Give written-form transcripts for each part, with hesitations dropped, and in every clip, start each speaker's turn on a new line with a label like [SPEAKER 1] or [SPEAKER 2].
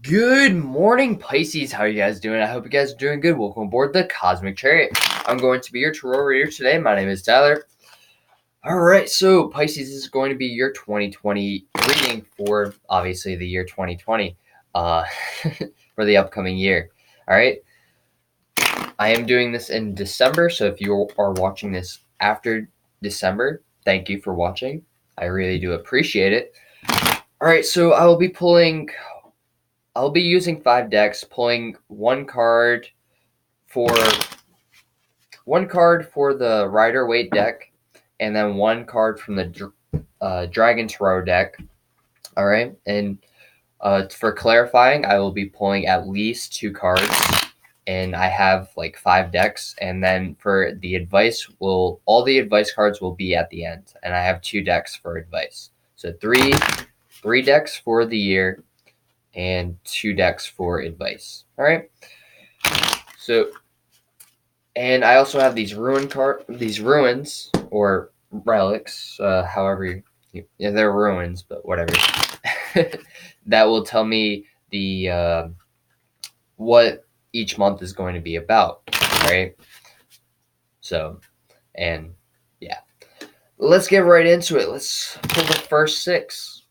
[SPEAKER 1] Good morning, Pisces. How are you guys doing? I hope you guys are doing good. Welcome aboard the Cosmic Chariot. I'm going to be your tarot reader today. My name is Tyler. All right, so Pisces, this is going to be your 2020 reading for obviously the year 2020, for the upcoming year. All right, I am doing this in December, so if you are watching this after December, thank you for watching. I really do appreciate it. All right, so I'll be using 5 decks, pulling one card for the Rider-Waite deck, and then one card from the Dragon Tarot deck. All right, and for clarifying, I will be pulling at least 2 cards, and I have like 5 decks. And then for the advice, all the advice cards will be at the end, and I have 2 decks for advice. So three decks for the year, and 2 decks for advice. All right. So, and I also have these ruins or relics, however yeah, they're ruins, but whatever. That will tell me the what each month is going to be about, right? So, and yeah, let's get right into it. Let's pull the first 6.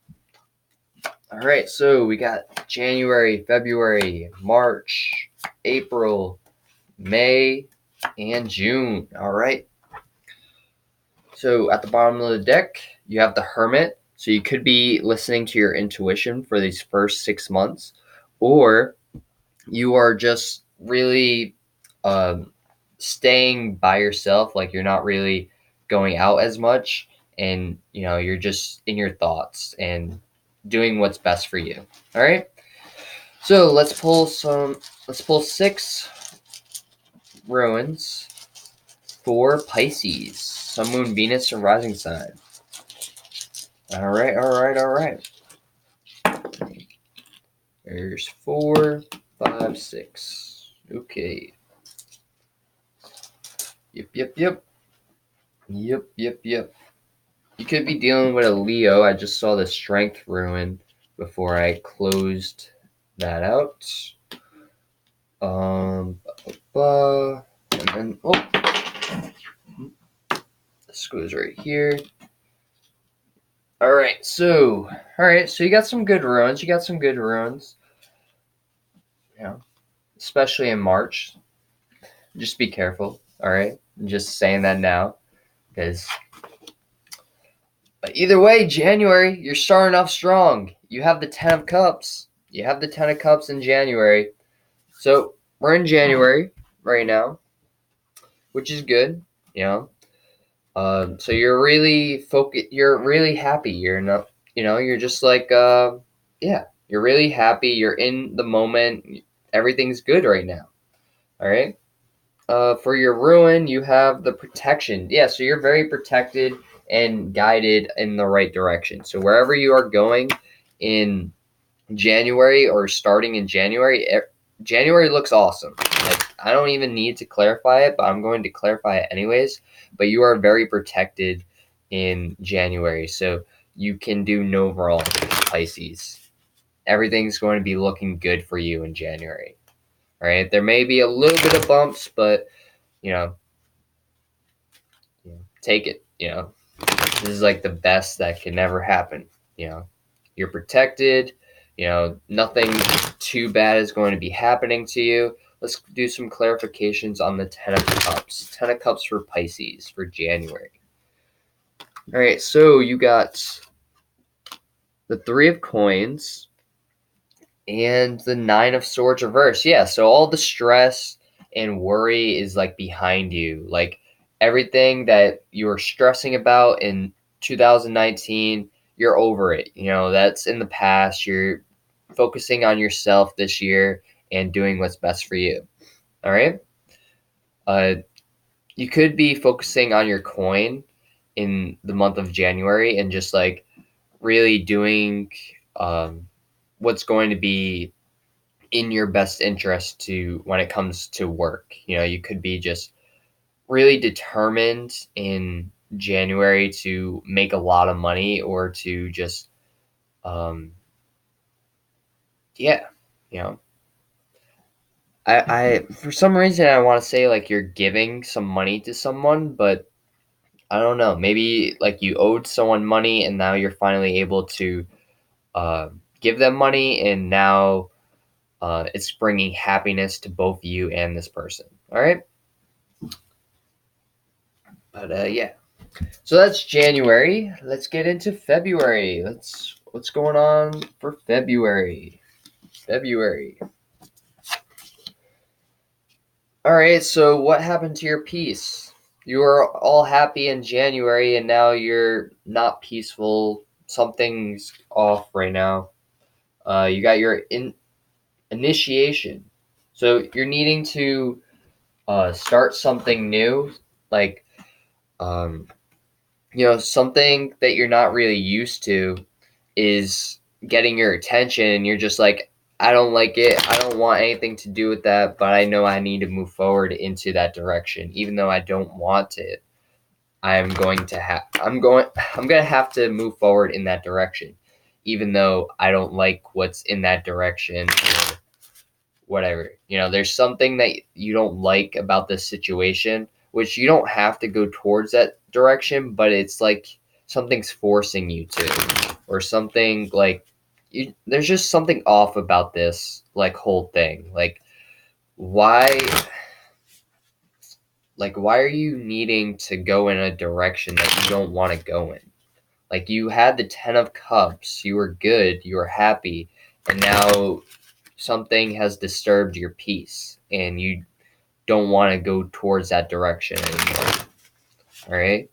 [SPEAKER 1] All right, so we got January, February, March, April, May, and June. All right. So at the bottom of the deck, you have the Hermit. So you could be listening to your intuition for these first 6 months, or you are just really staying by yourself. Like you're not really going out as much, and you're just in your thoughts and doing what's best for you. All right. So let's pull 6 ruins for Pisces, Sun, Moon, Venus, and Rising sign. All right. There's 4, 5, 6. Okay. Yep. You could be dealing with a Leo. I just saw the Strength ruin before I closed that out. And then this goes right here. All right, so you got some good ruins. Especially in March. Just be careful. All right, I'm just saying that now, because. But either way, January, you're starting off strong. You have the 10 of Cups. In January. So we're in January right now, which is good. So you're really focused. You're really happy. You're not. You're just like You're really happy. You're in the moment. Everything's good right now. All right. For your ruin, you have the protection. Yeah, so you're very protected and guided in the right direction. So wherever you are going in January or starting in January, January looks awesome. Like, I don't even need to clarify it, but I'm going to clarify it anyways. But you are very protected in January, so you can do no wrong, Pisces. Everything's going to be looking good for you in January. All right, there may be a little bit of bumps, but take it. This is like the best that can never happen. You're protected. Nothing too bad is going to be happening to you. Let's do some clarifications on the 10 of Cups. 10 of Cups for Pisces for January. All right, so you got the 3 of Coins and the 9 of Swords reverse. Yeah, so all the stress and worry is like behind you. Like everything that you were stressing about in 2019, you're over it. That's in the past. You're focusing on yourself this year and doing what's best for you. All right. You could be focusing on your coin in the month of January and just like really doing what's going to be in your best interest to when it comes to work. You could be just really determined in January to make a lot of money or to just you know, I for some reason I want to say like you're giving some money to someone, but I don't know. Maybe like you owed someone money and now you're finally able to give them money, and now it's bringing happiness to both you and this person. All right. But yeah. So that's January. Let's get into February. What's going on for February? February. All right. So what happened to your peace? You were all happy in January, and now you're not peaceful. Something's off right now. You got your initiation. So you're needing to start something new, like um, something that you're not really used to is getting your attention, and you're just like, I don't like it. I don't want anything to do with that, but I know I need to move forward into that direction, even though I don't want it. I'm going to have to move forward in that direction, even though I don't like what's in that direction or whatever. There's something that you don't like about this situation, which you don't have to go towards that direction, but it's like something's forcing you to, or something like there's just something off about this like whole thing. Why why are you needing to go in a direction that you don't want to go in? Like, you had the 10 of cups, you were good, you were happy, and now something has disturbed your peace and you don't want to go towards that direction anymore. All right.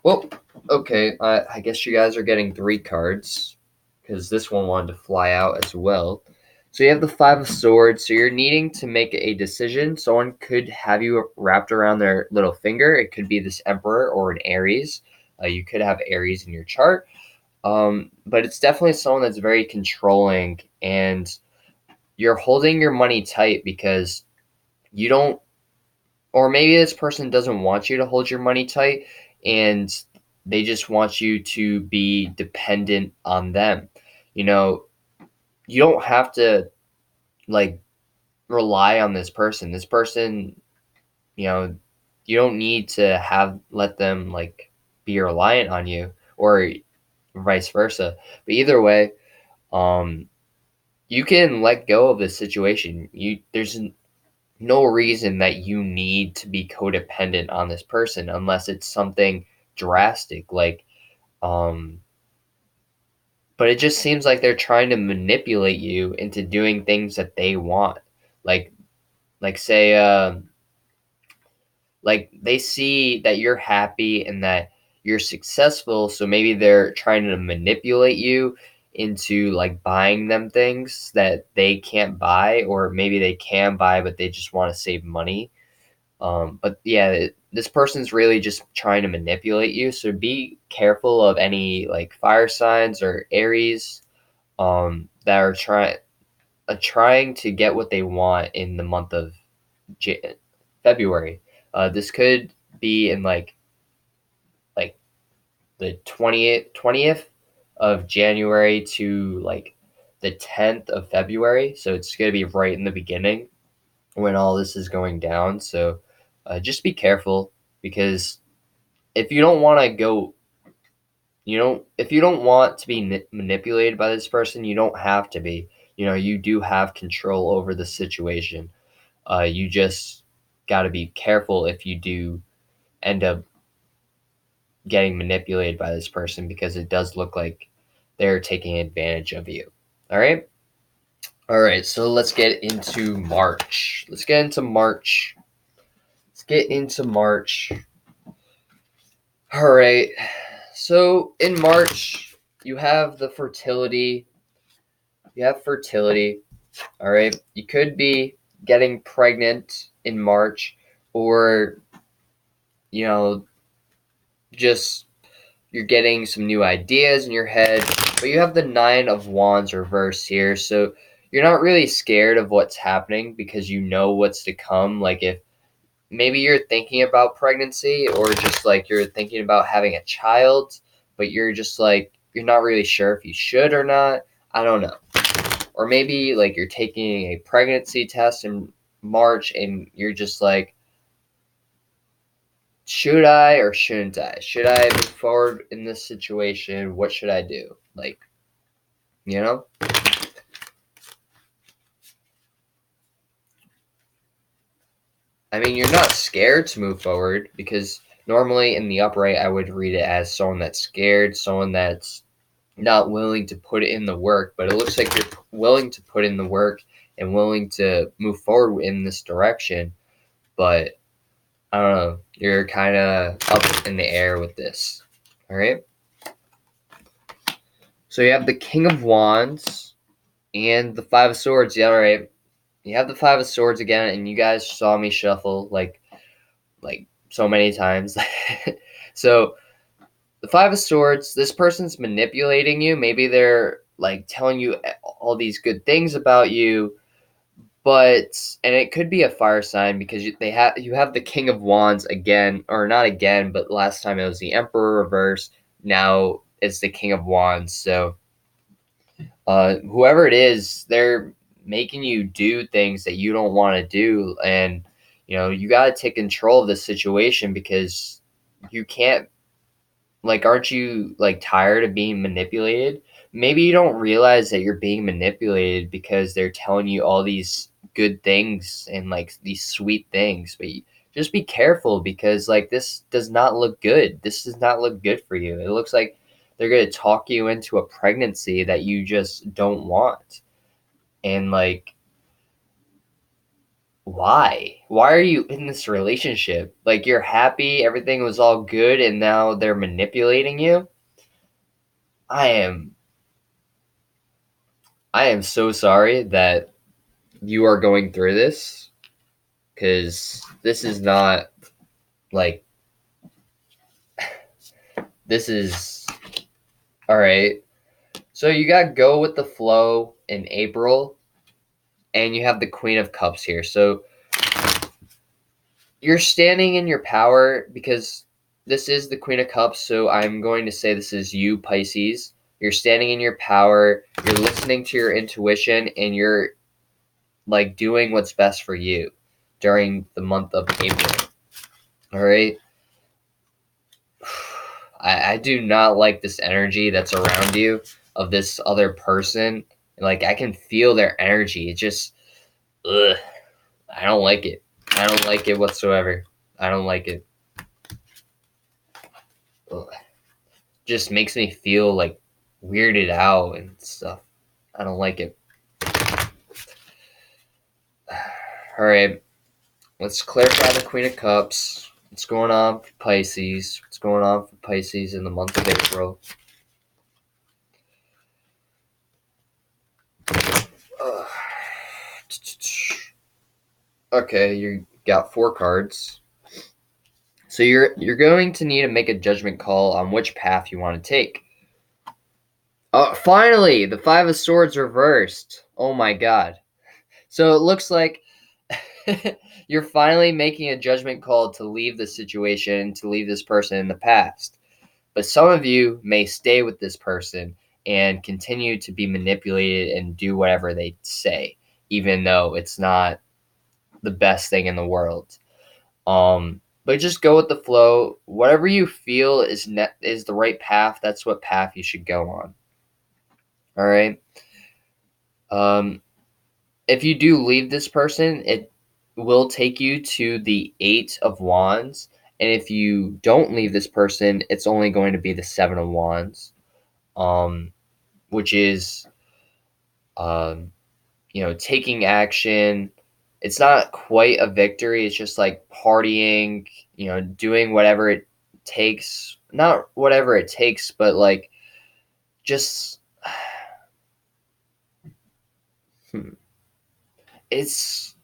[SPEAKER 1] Well, okay. I guess you guys are getting 3 cards because this one wanted to fly out as well. So you have the 5 of Swords. So you're needing to make a decision. Someone could have you wrapped around their little finger. It could be this Emperor or an Aries. You could have Aries in your chart. But it's definitely someone that's very controlling, and you're holding your money tight because you don't, or maybe this person doesn't want you to hold your money tight, and they just want you to be dependent on them. You know, you don't have to like rely on this person. This person, you know, you don't need to let them like be reliant on you, or vice versa. But either way, um, you can let go of this situation. There's no reason that you need to be codependent on this person unless it's something drastic, um but it just seems like they're trying to manipulate you into doing things that they want. Like like say like they see that you're happy and that you're successful, so maybe they're trying to manipulate you into like buying them things that they can't buy, or maybe they can buy but they just want to save money. But yeah, this person's really just trying to manipulate you. So be careful of any like fire signs or Aries that are trying to get what they want in the month of February. This could be in like the 20th of January to like the 10th of February. So it's going to be right in the beginning when all this is going down. So just be careful, because if you don't want to go, if you don't want to be manipulated by this person, you don't have to be. You do have control over the situation. You just got to be careful if you do end up getting manipulated by this person, because it does look like they're taking advantage of you. All right. All right. So let's get into March. Let's get into March. All right. So in March, you have the fertility. You have fertility. All right. You could be getting pregnant in March, or, just you're getting some new ideas in your head. But you have the 9 of Wands reversed here. So you're not really scared of what's happening because you know what's to come. Like, if maybe you're thinking about pregnancy, or just like you're thinking about having a child, but you're just like, you're not really sure if you should or not. I don't know. Or maybe like you're taking a pregnancy test in March and you're just like, should I or shouldn't I? Should I move forward in this situation? What should I do? Like, you know? I mean, you're not scared to move forward because normally in the upright, I would read it as someone that's scared, someone that's not willing to put in the work. But it looks like you're willing to put in the work and willing to move forward in this direction. But I don't know, you're kind of up in the air with this. All right. So you have the King of Wands and the Five of Swords. Yeah, all right. You have the Five of Swords again, and you guys saw me shuffle like so many times. So the Five of Swords, this person's manipulating you. Maybe they're like telling you all these good things about you, but and it could be a fire sign because you have the King of Wands again, or not again, but last time it was the Emperor reverse. Now it's the King of Wands. So whoever it is, they're making you do things that you don't want to do, and you got to take control of the situation because you can't, like, aren't you like tired of being manipulated? Maybe you don't realize that you're being manipulated because they're telling you all these good things and like these sweet things, but just be careful because like this does not look good. This does not look good for you. It looks like they're going to talk you into a pregnancy that you just don't want. And like, why are you in this relationship? Like, you're happy, everything was all good, and now they're manipulating you. I am i am so sorry that you are going through this, because this is not like, this is all right. So you got go with the flow in April, and you have the Queen of Cups here. So you're standing in your power because this is the Queen of Cups. So I'm going to say this is you, Pisces. You're standing in your power. You're listening to your intuition, and you're like doing what's best for you during the month of April. All right. I do not like this energy that's around you of this other person. Like, I can feel their energy. It just, ugh, I don't like it. I don't like it whatsoever. I don't like it. Ugh. Just makes me feel like weirded out and stuff. I don't like it. All right, let's clarify the Queen of Cups. What's going on for Pisces? What's going on for Pisces in the month of April? Okay, you got 4 cards. So you're going to need to make a judgment call on which path you want to take. Oh, finally, the Five of Swords reversed. Oh my god. So it looks like you're finally making a judgment call to leave the situation, to leave this person in the past. But some of you may stay with this person and continue to be manipulated and do whatever they say, even though it's not the best thing in the world. But just go with the flow. Whatever you feel is the right path. That's what path you should go on. All right. If you do leave this person, it will take you to the 8 of Wands. And if you don't leave this person, it's only going to be the 7 of Wands, which is, um, taking action. It's not quite a victory. It's just like partying, doing whatever it takes. Not whatever it takes, but like just it's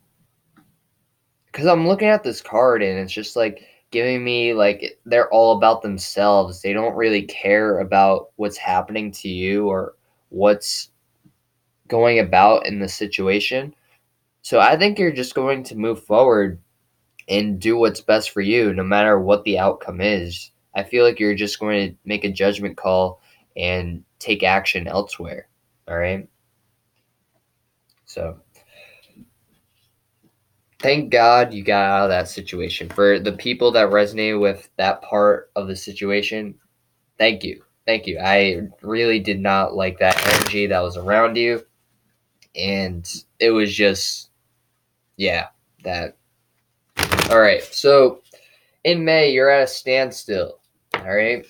[SPEAKER 1] because I'm looking at this card and it's just like giving me like they're all about themselves. They don't really care about what's happening to you or what's going about in the situation. So I think you're just going to move forward and do what's best for you, no matter what the outcome is. I feel like you're just going to make a judgment call and take action elsewhere. All right. So thank God you got out of that situation. For the people that resonated with that part of the situation, thank you. Thank you. I really did not like that energy that was around you. And it was just, yeah, that. All right. So in May, you're at a standstill. All right.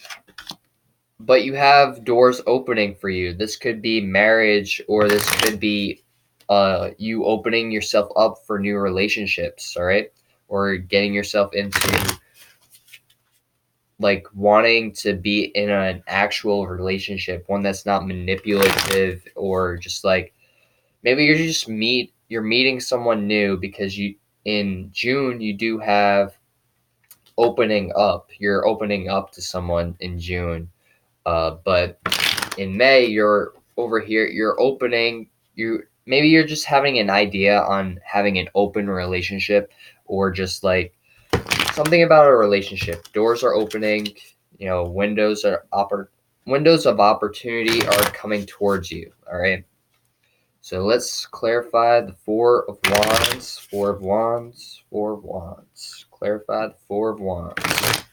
[SPEAKER 1] But you have doors opening for you. This could be marriage, or this could be you opening yourself up for new relationships. All right. Or getting yourself into like wanting to be in an actual relationship, one that's not manipulative, or just like maybe you're meeting someone new because you in June you do have opening up. You're opening up to someone in June. But in May you're over here, you're opening you maybe you're just having an idea on having an open relationship, or just like something about a relationship. Doors are opening, windows of opportunity are coming towards you. All right. So let's clarify the Four of Wands, Four of Wands, Four of Wands. Clarify the Four of Wands.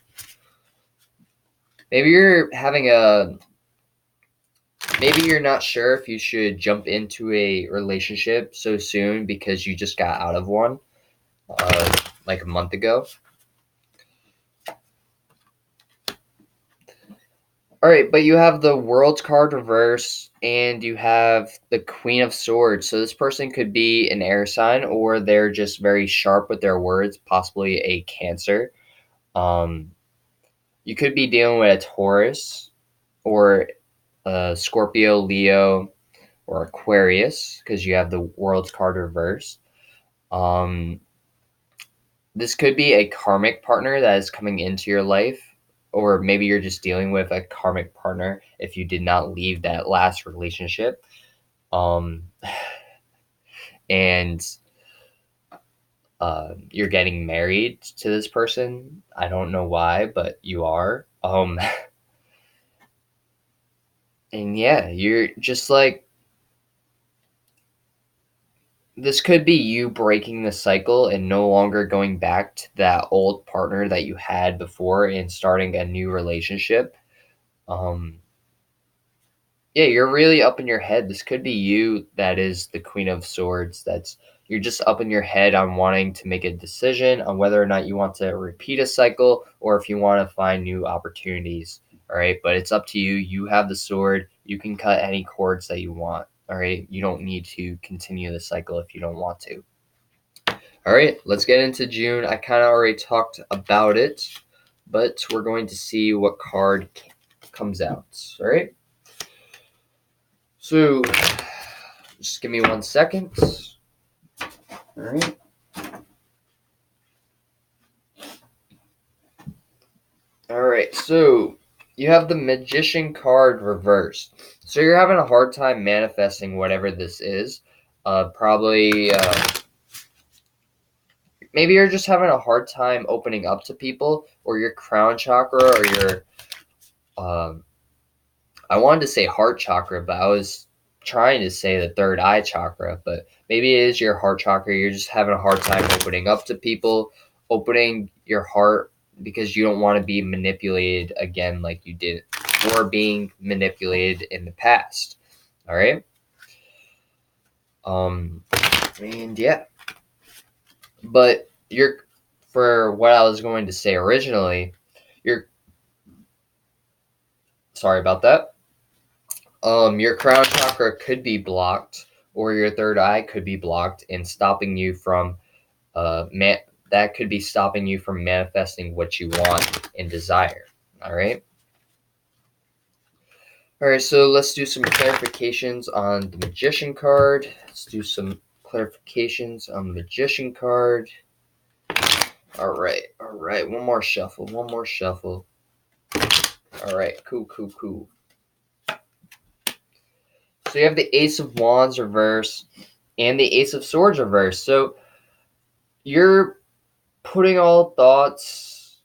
[SPEAKER 1] Maybe you're having a maybe you're not sure if you should jump into a relationship so soon because you just got out of one like a month ago. All right, but you have the World's card reverse and you have the Queen of Swords. So this person could be an air sign, or they're just very sharp with their words, possibly a Cancer. Um, you could be dealing with a Taurus, or a Scorpio, Leo, or Aquarius, because you have the World's card reverse. Um, this could be a karmic partner that is coming into your life, or maybe you're just dealing with a karmic partner if you did not leave that last relationship. Um, and you're getting married to this person. I don't know why, but you are. And yeah, you're just like, this could be you breaking the cycle and no longer going back to that old partner that you had before and starting a new relationship. Um, yeah, you're really up in your head. This could be you that is the Queen of Swords. That's You're just up in your head on wanting to make a decision on whether or not you want to repeat a cycle or if you want to find new opportunities. All right, but it's up to you. You have the sword. You can cut any cords that you want. All right, you don't need to continue the cycle if you don't want to. All right, let's get into June. I kind of already talked about it, but we're going to see what card comes out. All right. So, just give me 1 second. All right. All right. So, you have the Magician card reversed. So, you're having a hard time manifesting whatever this is. Probably, maybe you're just having a hard time opening up to people, or your crown chakra, or your, um, I wanted to say heart chakra, but I was trying to say the third eye chakra, but maybe it is your heart chakra. You're just having a hard time opening up to people, opening your heart because you don't want to be manipulated again like you did, or being manipulated in the past. All right. And yeah, but for what I was going to say originally, you're sorry about that. Your crown chakra could be blocked, or your third eye could be blocked and stopping you from that could be stopping you from manifesting what you want and desire. All right. All right. So let's do some clarifications on the Magician card. Let's do some clarifications on the Magician card. All right. All right. One more shuffle. One more shuffle. All right. Cool. Cool. Cool. So you have the Ace of Wands reverse and the Ace of Swords reverse. So you're putting all thoughts,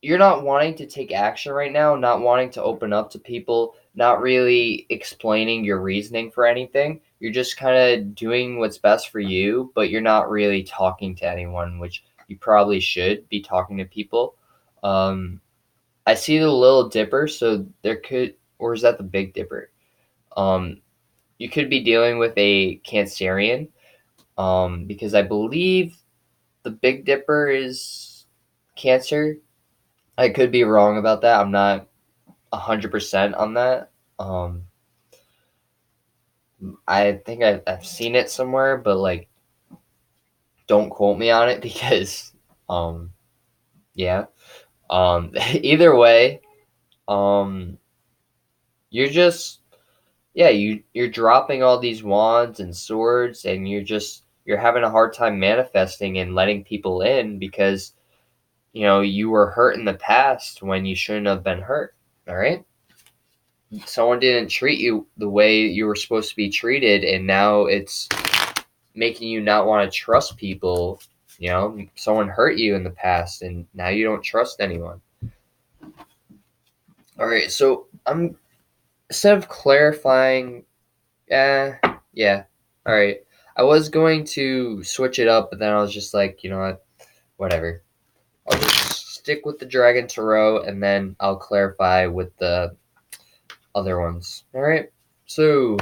[SPEAKER 1] you're not wanting to take action right now, not wanting to open up to people, not really explaining your reasoning for anything. you're just kind of doing what's best for you, but you're not really talking to anyone, which you probably should be talking to people. I see the Little Dipper, so there could, or is that the Big Dipper? Um, you could be dealing with a Cancerian, because I believe the Big Dipper is Cancer. I could be wrong about that. I'm not 100% on that. Um, I think I've seen it somewhere, but like, don't quote me on it because, um, yeah. Either way, um, you're just, yeah, you're dropping all these wands and swords, and you're having a hard time manifesting and letting people in because you were hurt in the past when you shouldn't have been hurt. All right, someone didn't treat you the way you were supposed to be treated, and now it's making you not want to trust people. Someone hurt you in the past, and now you don't trust anyone. All right, so I'm instead of clarifying, yeah, all right. I was going to switch it up, but then I was just like, you know what, whatever. I'll just stick with the Dragon Tarot, and then I'll clarify with the other ones. All right. So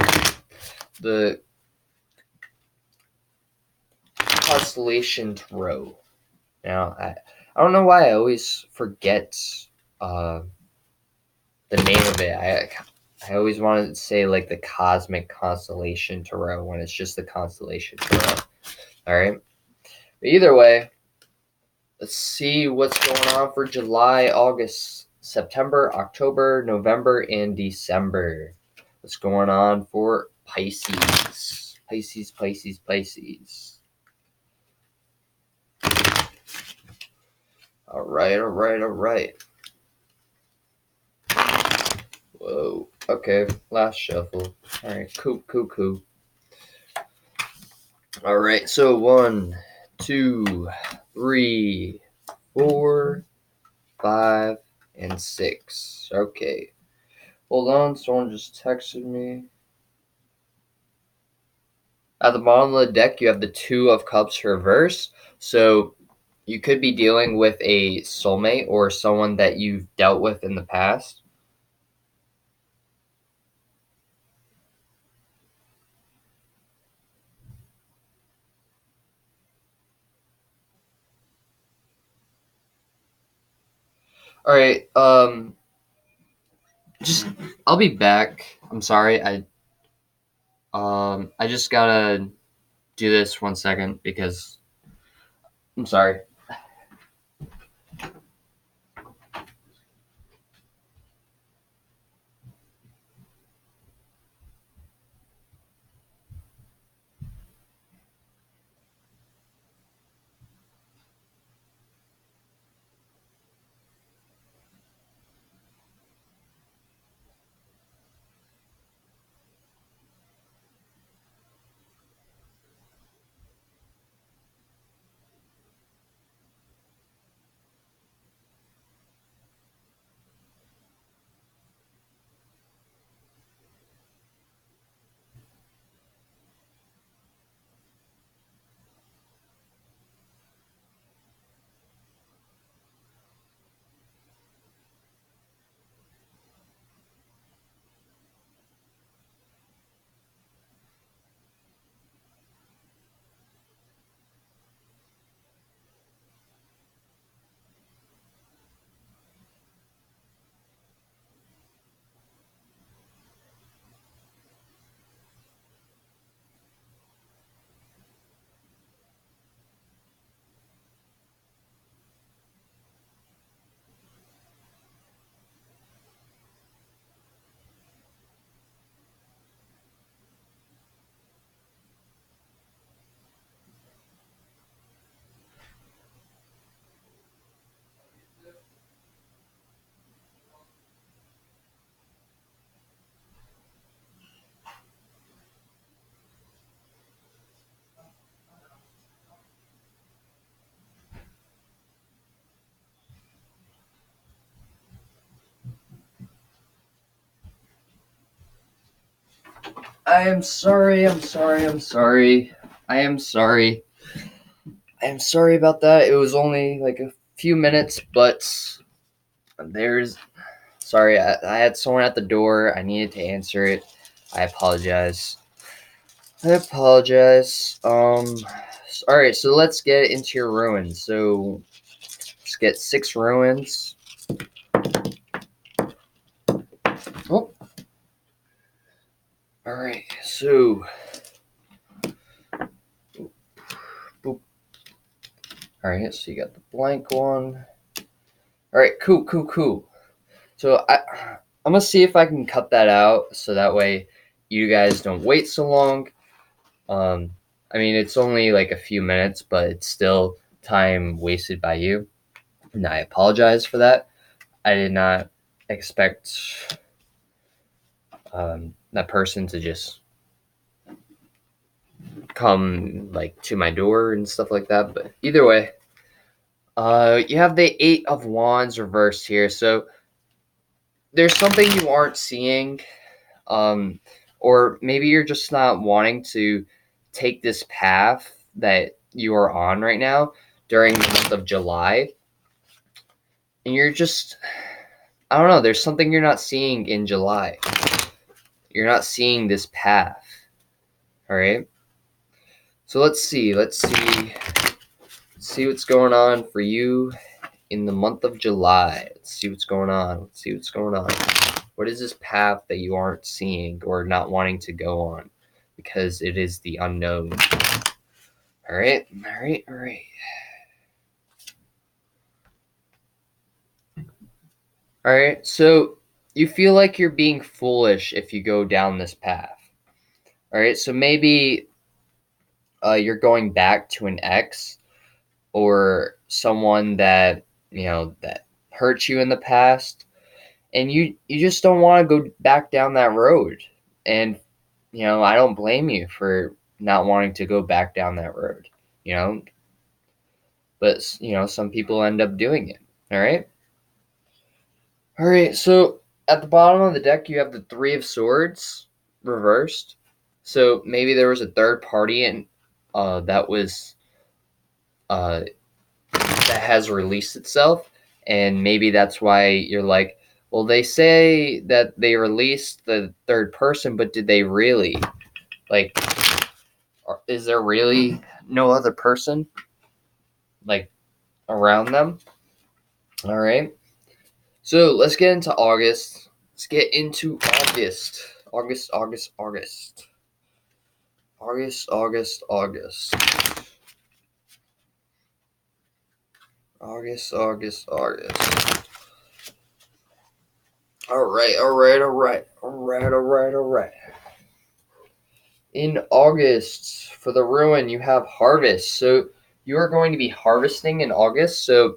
[SPEAKER 1] the Constellation Tarot. Now, I don't know why I always forget uh, the name of it. I always wanted to say like the Cosmic Constellation Tarot when it's just the Constellation Tarot. All right. But either way, let's see what's going on for July, August, September, October, November, and December. What's going on for Pisces? Pisces, Pisces, Pisces. All right, all right, all right. Whoa. Okay, last shuffle. All right, cool. All right, so 1, 2, 3, 4, 5, and 6. Okay. Hold on, someone just texted me. At the bottom of the deck, you have the Two of Cups reverse. So you could be dealing with a soulmate or someone that you've dealt with in the past. All right. Just I'll be back. I'm sorry. I just gotta do this 1 second because I'm sorry. I am sorry. I am sorry about that. It was only like a few minutes, but there's sorry. I had someone at the door. I needed to answer it. I apologize. All right. So let's get into your ruins. So let's get 6 ruins. Oh. All right. So. Boop. All right. So you got the blank one. All right. Cool. So I'm gonna see if I can cut that out so that way you guys don't wait so long. I mean, it's only like a few minutes, but it's still time wasted by you, and I apologize for that. I did not expect that person to just come like to my door and stuff like that. But either way, you have the 8 of Wands reversed here, so there's something you aren't seeing, or maybe you're just not wanting to take this path that you are on right now during the month of July, and you're just, I don't know, there's something you're not seeing in July. You're not seeing this path. All right. So let's see what's going on for you in the month of July. Let's see what's going on. What is this path that you aren't seeing or not wanting to go on? Because it is the unknown. All right. All right. So you feel like you're being foolish if you go down this path. All right. So maybe you're going back to an ex or someone that that hurt you in the past, and you just don't want to go back down that road. And I don't blame you for not wanting to go back down that road. You know, but some people end up doing it. All right. So at the bottom of the deck, you have the 3 of Swords reversed. So maybe there was a third party and that was that has released itself, and maybe that's why you're like, well, they say that they released the third person, but did they really? Like, is there really no other person like around them? All right. So let's get into August. Let's get into August. August. All right. In August, for the ruin, you have harvest. So you are going to be harvesting in August. So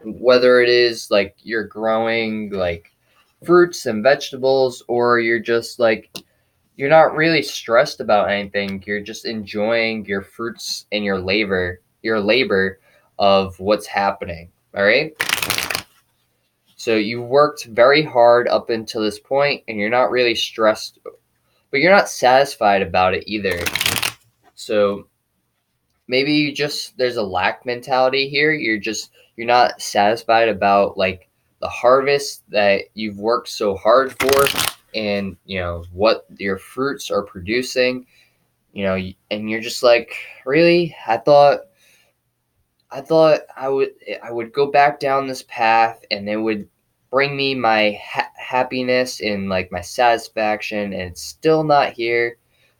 [SPEAKER 1] whether it is like you're growing like fruits and vegetables, or you're just like, you're not really stressed about anything. You're just enjoying your fruits and your labor of what's happening. All right. So you worked very hard up until this point, and you're not really stressed, but you're not satisfied about it either. So maybe there's a lack mentality here. You're not satisfied about like the harvest that you've worked so hard for, and what your fruits are producing. And you're just like, really? I thought I would go back down this path, and it would bring me my happiness and like my satisfaction, and it's still not here.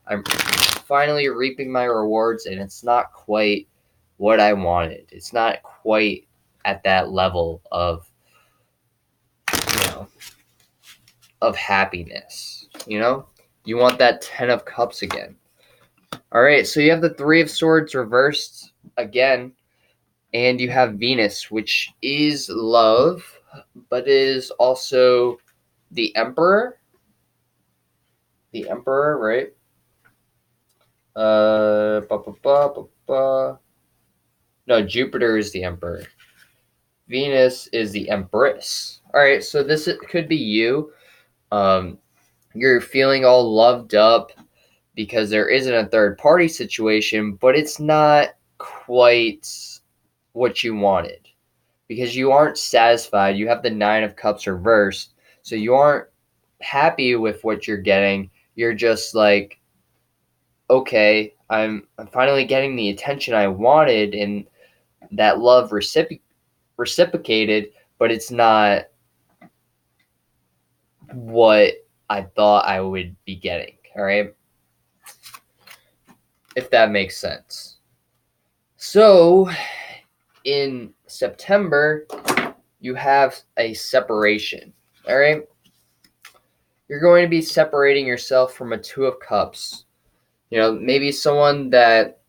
[SPEAKER 1] I'm finally reaping my rewards, and it's not quite what I wanted. It's not quite at that level of you know of happiness. You want that 10 of Cups again. All right, so you have the 3 of Swords reversed again. And you have Venus, which is love, but is also the Emperor. The Emperor, right? Ba, ba, ba, ba, ba. No, Jupiter is the Emperor. Venus is the Empress. All right, so this could be you. You're feeling all loved up. because there isn't a third party situation, but it's not quite what you wanted because you aren't satisfied. You have the Nine of Cups reversed, so you aren't happy with what you're getting. You're just like, okay, I'm finally getting the attention I wanted and that love reciprocated, but it's not what I thought I would be getting. All right, if that makes sense. So in September, you have a separation. All right, you're going to be separating yourself from a Two of Cups. Maybe someone that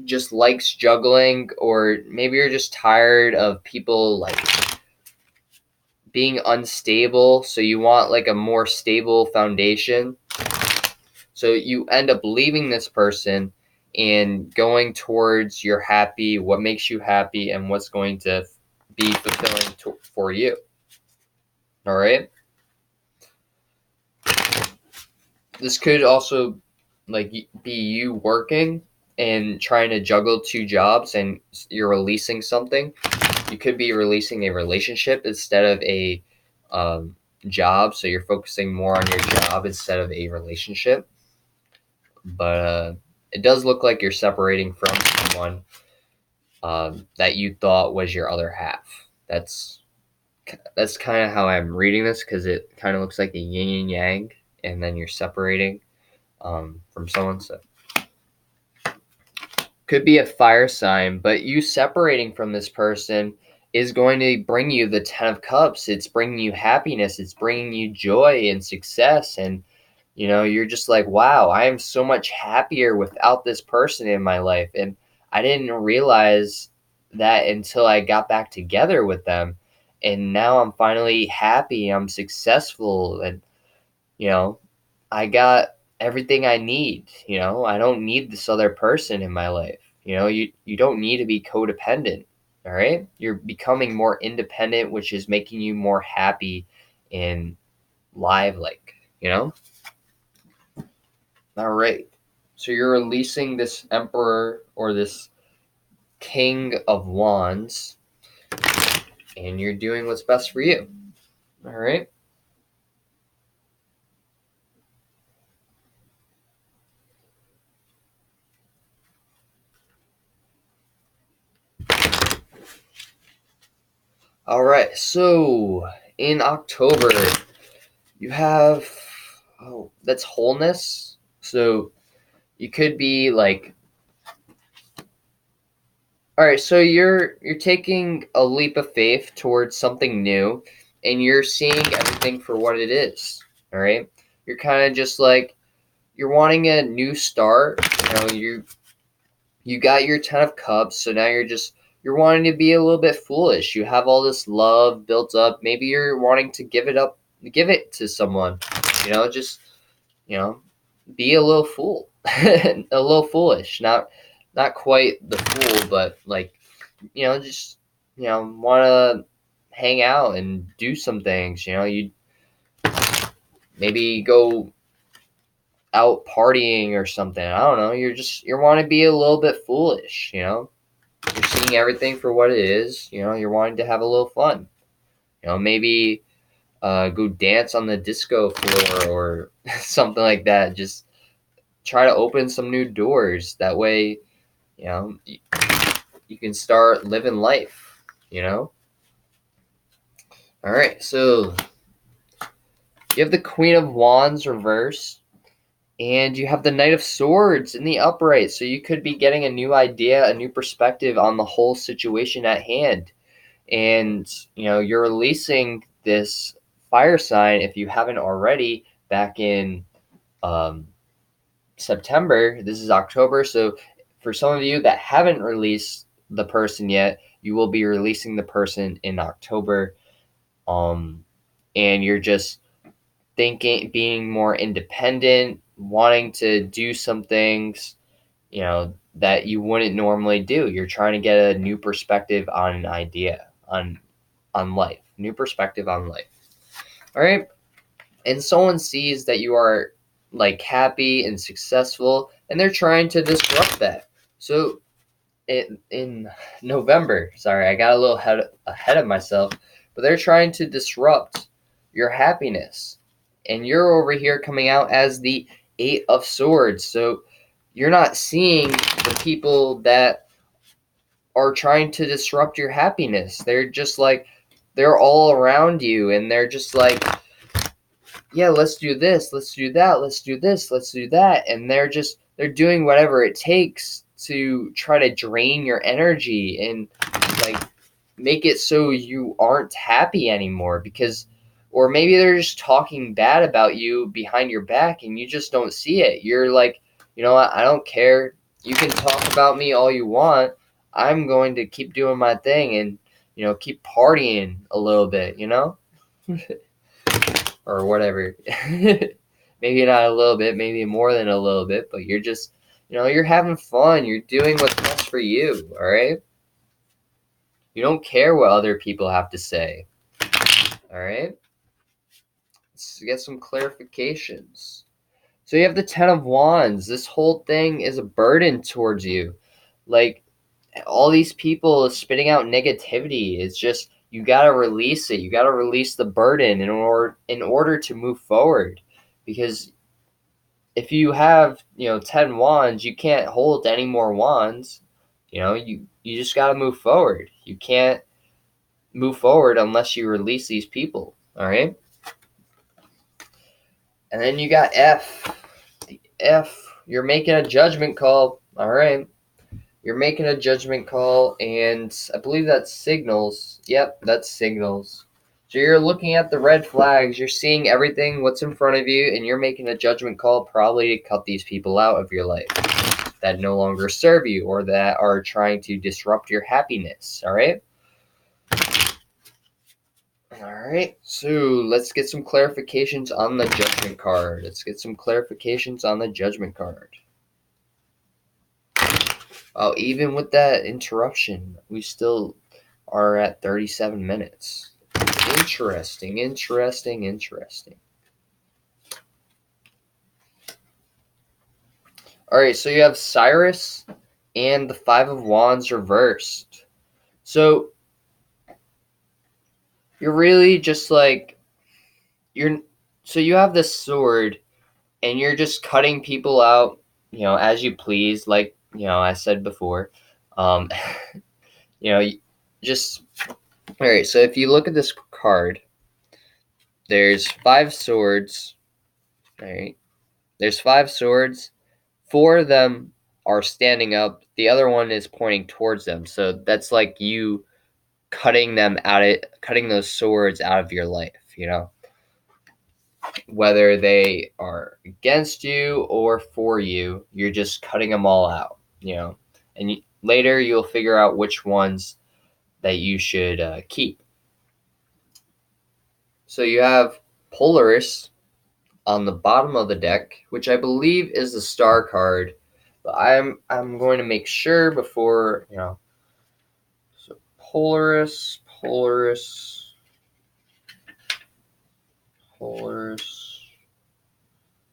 [SPEAKER 1] just likes juggling, or maybe you're just tired of people like being unstable, so you want like a more stable foundation. So you end up leaving this person and going towards your happy, what makes you happy, and what's going to be fulfilling for you. All right. This could also like be you working and trying to juggle two jobs, and you're releasing something. You could be releasing a relationship instead of a job, so you're focusing more on your job instead of a relationship. But it does look like you're separating from someone that you thought was your other half. That's kind of how I'm reading this, because it kind of looks like a yin and yang, and then you're separating from someone. So could be a fire sign, but you separating from this person is going to bring you the Ten of Cups. It's bringing you happiness. It's bringing you joy and success. And, you're just like, wow, I am so much happier without this person in my life. And I didn't realize that until I got back together with them. And now I'm finally happy. I'm successful. And, I got everything I need. I don't need this other person in my life. You don't need to be codependent. All right. You're becoming more independent, which is making you more happy and live like. All right. So you're releasing this Emperor or this King of Wands, and you're doing what's best for you. All right. All right. So in October, you have that's wholeness. So you could be like, all right, so you're taking a leap of faith towards something new, and you're seeing everything for what it is. All right, you're kind of just like, you're wanting a new start. You got your Ten of Cups, so now you're wanting to be a little bit foolish. You have all this love built up. Maybe you're wanting to give it to someone. Just be a little fool, a little foolish. Not quite the fool, but like, just want to hang out and do some things. You maybe go out partying or something. I don't know. You want to be a little bit foolish. You're seeing everything for what it is. You're wanting to have a little fun. Maybe go dance on the disco floor or something like that. Just try to open some new doors. That way, you can start living life. All right, so you have the Queen of Wands reverse, and you have the Knight of Swords in the upright. So you could be getting a new idea, a new perspective on the whole situation at hand. And, you're releasing this fire sign, if you haven't already, back in September. This is October. So for some of you that haven't released the person yet, you will be releasing the person in October. And you're just being more independent, wanting to do some things, that you wouldn't normally do. You're trying to get a new perspective on an idea, on life, new perspective on life. All right. And someone sees that you are like happy and successful, and they're trying to disrupt that. So in November, sorry, I got a little ahead of myself, but they're trying to disrupt your happiness. And you're over here coming out as the 8 of Swords. So you're not seeing the people that are trying to disrupt your happiness. They're just like, they're all around you, and they're just like, yeah, let's do this, let's do that, let's do this, let's do that. And they're doing whatever it takes to try to drain your energy and like make it so you aren't happy anymore, because or maybe they're just talking bad about you behind your back and you just don't see it. You're like, you know what, I don't care. You can talk about me all you want. I'm going to keep doing my thing and, keep partying a little bit, or whatever. Maybe not a little bit, maybe more than a little bit, but you're just, you're having fun. You're doing what's best for you, all right? You don't care what other people have to say, all right? Let's get some clarifications. So you have the Ten of Wands. This whole thing is a burden towards you. Like, all these people spitting out negativity. It's just, you got to release it. You got to release the burden in order to move forward, because if you have 10 wands, you can't hold any more wands. You just got to move forward. You can't move forward unless you release these people, all right? And then you got F. The F, you're making a judgment call, all right? You're making a judgment call, and I believe that's signals. Yep, that's signals. So you're looking at the red flags, you're seeing everything, what's in front of you, and you're making a judgment call probably to cut these people out of your life that no longer serve you or that are trying to disrupt your happiness, all right? All right, so let's get some clarifications on the judgment card. Oh, even with that interruption, we still are at 37 minutes. Interesting. All right, so you have Cyrus and the Five of Wands reversed. So you're really just like, so you have this sword and you're just cutting people out, as you please, like, I said before. Um, just, all right, so if you look at this card, there's 5 swords, all right? There's 5 swords. 4 of them are standing up. The other one is pointing towards them. So that's like you cutting those swords out of your life, whether they are against you or for you, you're just cutting them all out, and later you'll figure out which ones that you should keep. So you have Polaris on the bottom of the deck, which I believe is the star card, but I'm going to make sure before, so Polaris.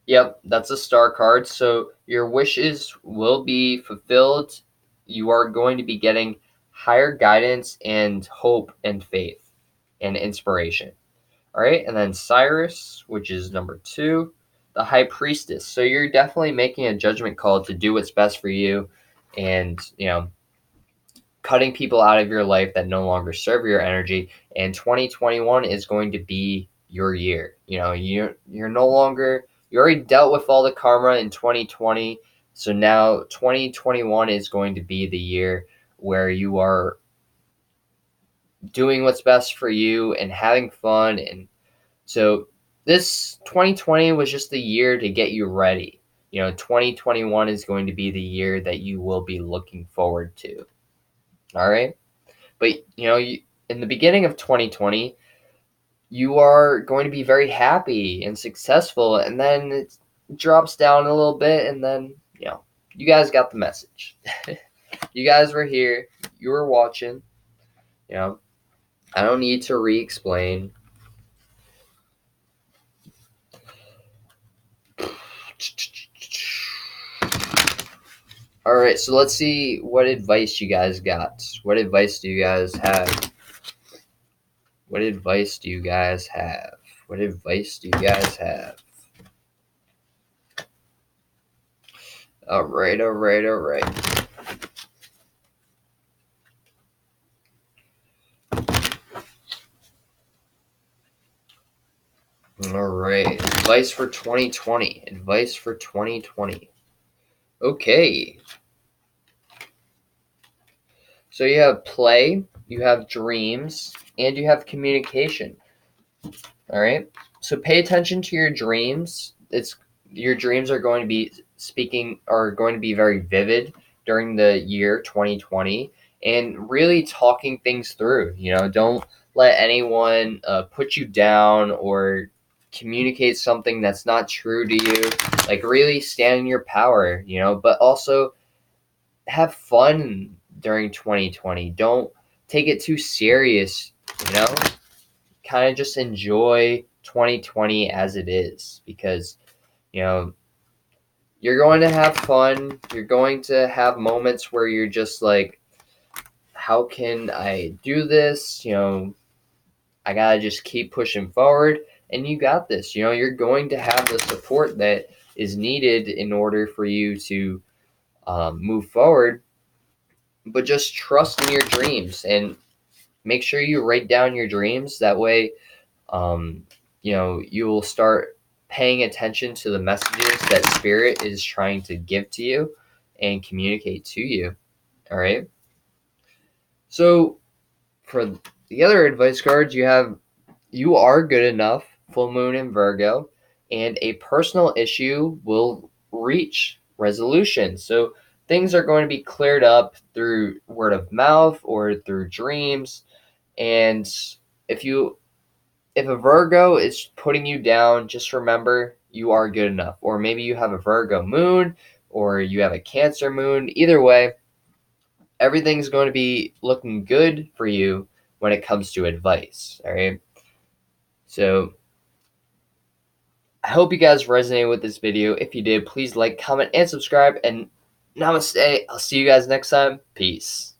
[SPEAKER 1] Yep, that's a star card. So your wishes will be fulfilled. You are going to be getting higher guidance and hope and faith and inspiration. All right, and then Cyrus, which is number 2, the High Priestess. So you're definitely making a judgment call to do what's best for you, and cutting people out of your life that no longer serve your energy. And 2021 is going to be your year. You're no longer, you already dealt with all the karma in 2020. So now 2021 is going to be the year where you are doing what's best for you and having fun. And so this 2020 was just the year to get you ready. 2021 is going to be the year that you will be looking forward to. All right. But, in the beginning of 2020, you are going to be very happy and successful. And then it drops down a little bit. And then, you guys got the message. You guys were here. You were watching. I don't need to re-explain. All right, so let's see what advice you guys got. What advice do you guys have? What advice do you guys have? What advice do you guys have? All right, all right, all right. All right, advice for 2020. Advice for 2020. Okay. So you have play, you have dreams, and you have communication. All right. So pay attention to your dreams. It's your dreams are going to be very vivid during the year 2020, and really talking things through. Don't let anyone put you down or communicate something that's not true to you. Like, really stand in your power, but also have fun during 2020. Don't take it too serious, you know? Kind of just enjoy 2020 as it is, because you know you're going to have fun. You're going to have moments where you're just like, how can I do this? I gotta just keep pushing forward, and you got this. You're going to have the support that is needed in order for you to move forward. But just trust in your dreams, and make sure you write down your dreams. That way, um, you will start paying attention to the messages that spirit is trying to give to you and communicate to you. All right. So for the other advice cards, you are good enough, full moon in Virgo, and a personal issue will reach resolution. So things are going to be cleared up through word of mouth or through dreams. And if you if a Virgo is putting you down, just remember you are good enough. Or maybe you have a Virgo moon or you have a Cancer moon. Either way, everything's going to be looking good for you when it comes to advice. All right. So I hope you guys resonated with this video. If you did, please like, comment, and subscribe. And namaste. I'll see you guys next time. Peace.